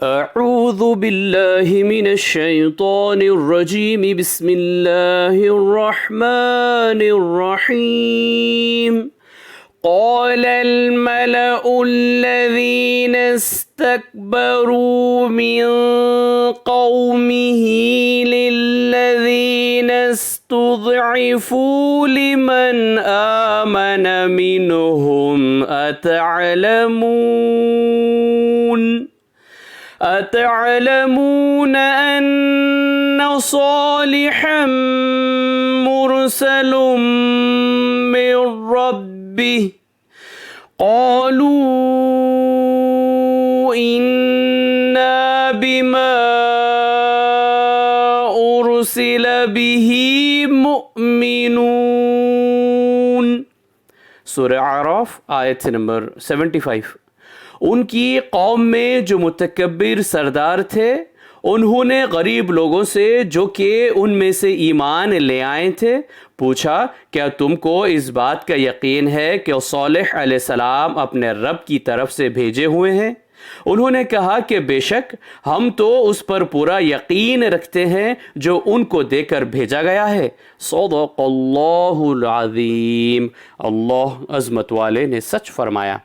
أعوذ بالله من الشيطان الرجيم بسم الله الرحمن الرحيم قال الملأ الذين استكبروا من قومه للذين استضعفوا لمن آمن منهم أتعلمون أن صالحا مرسل من ربه قالوا إنا بما أرسل به मुमिनून। सूरह आराफ आयत नंबर 75। उनकी कौम में जो मुतकब्बिर सरदार थे, उन्होंने गरीब लोगों से जो कि उनमें से ईमान ले आए थे पूछा, क्या तुमको इस बात का यकीन है कि सालेह अलैहिस्सलाम अपने रब की तरफ से भेजे हुए हैं? उन्होंने कहा कि बेशक हम तो उस पर पूरा यकीन रखते हैं जो उनको देकर भेजा गया है। सदक़ल्लाहुल अज़ीम। अल्लाह अज़मत वाले ने सच फरमाया।